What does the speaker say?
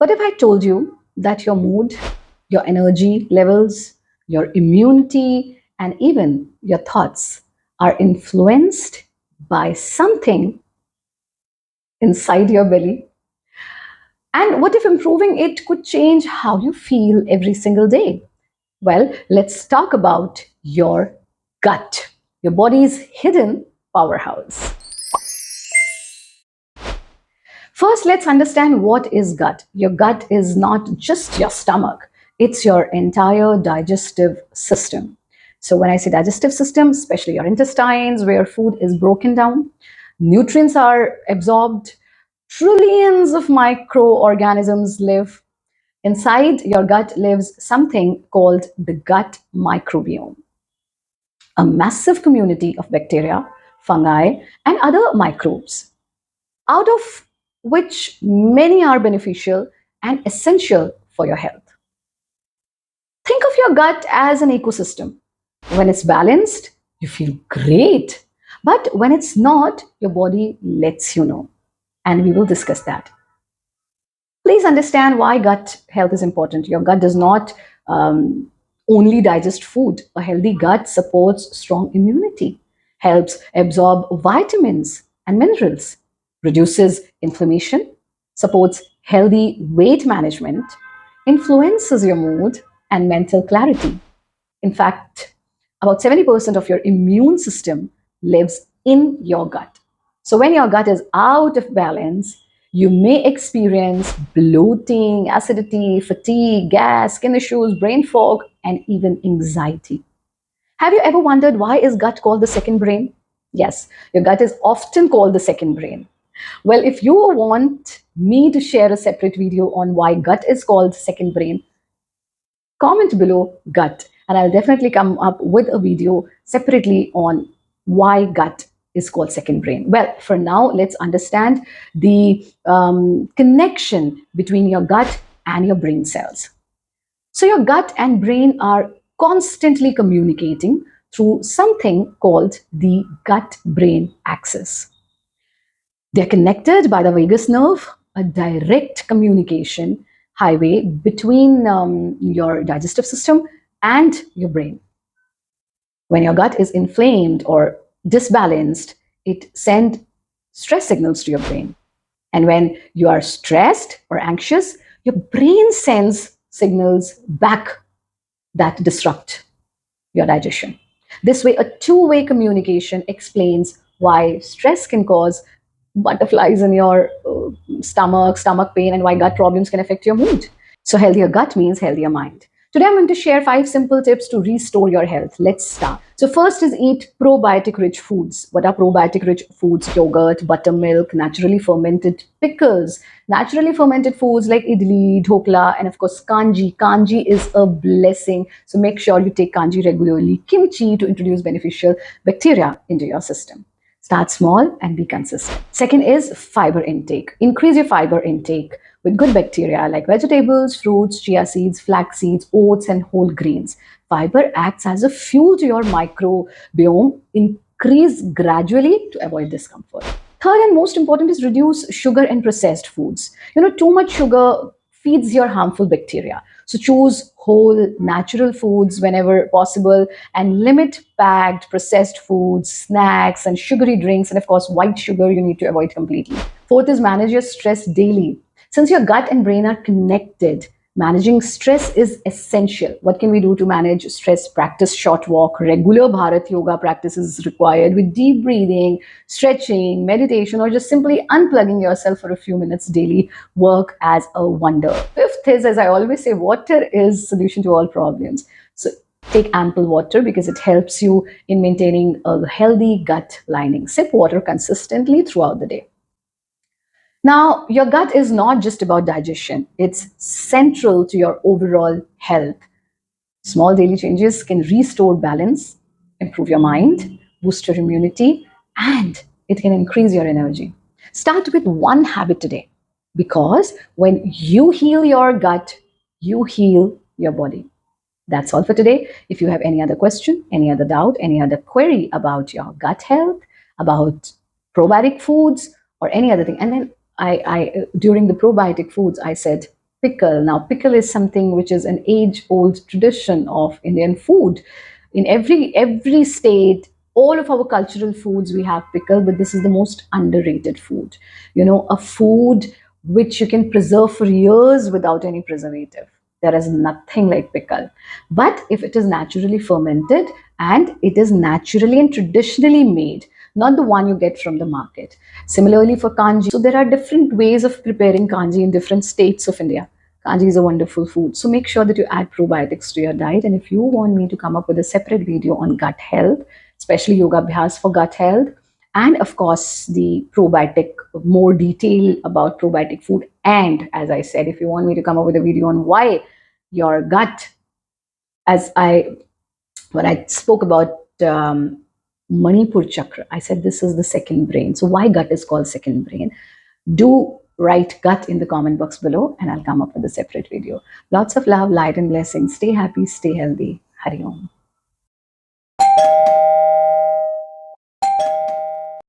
What if I told you that your mood, your energy levels, your immunity, and even your thoughts are influenced by something inside your belly? And what if improving it could change how you feel every single day? Well, let's talk about your gut, your body's hidden powerhouse. First, let's understand what is gut. Your gut is not just your stomach, it's your entire digestive system. So, when I say digestive system, especially your intestines, where food is broken down, nutrients are absorbed, trillions of microorganisms live. Inside your gut lives something called the gut microbiome, a massive community of bacteria, fungi, and other microbes, out of which many are beneficial and essential for your health. Think of your gut as an ecosystem. When it's balanced, you feel great. But when it's not, your body lets you know. And we will discuss that. Please understand why gut health is important. Your gut does not only digest food. A healthy gut supports strong immunity, helps absorb vitamins and minerals, reduces inflammation, supports healthy weight management, influences your mood and mental clarity. In fact, about 70% of your immune system lives in your gut. So, when your gut is out of balance, you may experience bloating, acidity, fatigue, gas, skin issues, brain fog, and even anxiety. Have you ever wondered why is gut called the second brain? Yes, your gut is often called the second brain. Well, if you want me to share a separate video on why gut is called second brain, comment below gut, and I'll definitely come up with a video separately on why gut is called second brain. Well, for now, let's understand the connection between your gut and your brain cells. So, your gut and brain are constantly communicating through something called the gut brain axis. They're connected by the vagus nerve, a direct communication highway between your digestive system and your brain. When your gut is inflamed or disbalanced, it sends stress signals to your brain. And when you are stressed or anxious, your brain sends signals back that disrupt your digestion. This way, a two-way communication explains why stress can cause butterflies in your stomach pain, and why gut problems can affect your mood. So, healthier gut means healthier mind. Today, I'm going to share 5 simple tips to restore your health. Let's start. So, first is eat probiotic rich foods. What are probiotic rich foods? Yogurt, buttermilk, naturally fermented pickles, naturally fermented foods like idli, dhokla, and of course, kanji. Kanji is a blessing. So, make sure you take kanji regularly. Kimchi to introduce beneficial bacteria into your system. Start small and be consistent. Second is fiber intake. Increase your fiber intake with good bacteria like vegetables, fruits, chia seeds, flax seeds, oats, and whole grains. Fiber acts as a fuel to your microbiome. Increase gradually to avoid discomfort. Third and most important is reduce sugar and processed foods. Too much sugar feeds your harmful bacteria. So choose whole, natural foods whenever possible, and limit packed, processed foods, snacks, and sugary drinks. And of course, white sugar you need to avoid completely. Fourth is manage your stress daily. Since your gut and brain are connected, managing stress is essential. What can we do to manage stress? Practice short walk. Regular Bharat yoga practice is required with deep breathing, stretching, meditation, or just simply unplugging yourself for a few minutes daily work as a wonder. Fifth is, as I always say, water is solution to all problems. So take ample water because it helps you in maintaining a healthy gut lining. Sip water consistently throughout the day. Now, your gut is not just about digestion, it's central to your overall health. Small daily changes can restore balance, improve your mind, boost your immunity, and it can increase your energy. Start with one habit today, because when you heal your gut, you heal your body. That's all for today. If you have any other question, any other doubt, any other query about your gut health, about probiotic foods, or any other thing, and then I during the probiotic foods, I said pickle. Now, pickle is something which is an age-old tradition of Indian food. In every state, all of our cultural foods, we have pickle, but this is the most underrated food. A food which you can preserve for years without any preservative. There is nothing like pickle. But if it is naturally fermented and it is naturally and traditionally made, not the one you get from the market. Similarly for kanji, so there are different ways of preparing kanji in different states of India. Kanji is a wonderful food. So make sure that you add probiotics to your diet. And if you want me to come up with a separate video on gut health, especially yoga abhyas for gut health, and of course the probiotic, more detail about probiotic food. And as I said, if you want me to come up with a video on why your gut, as I when I spoke about Manipur chakra, I said this is the second brain. So why gut is called second brain? Do write gut in the comment box below and I'll come up with a separate video. Lots of love, light and blessings. Stay happy, stay healthy. Hari Om.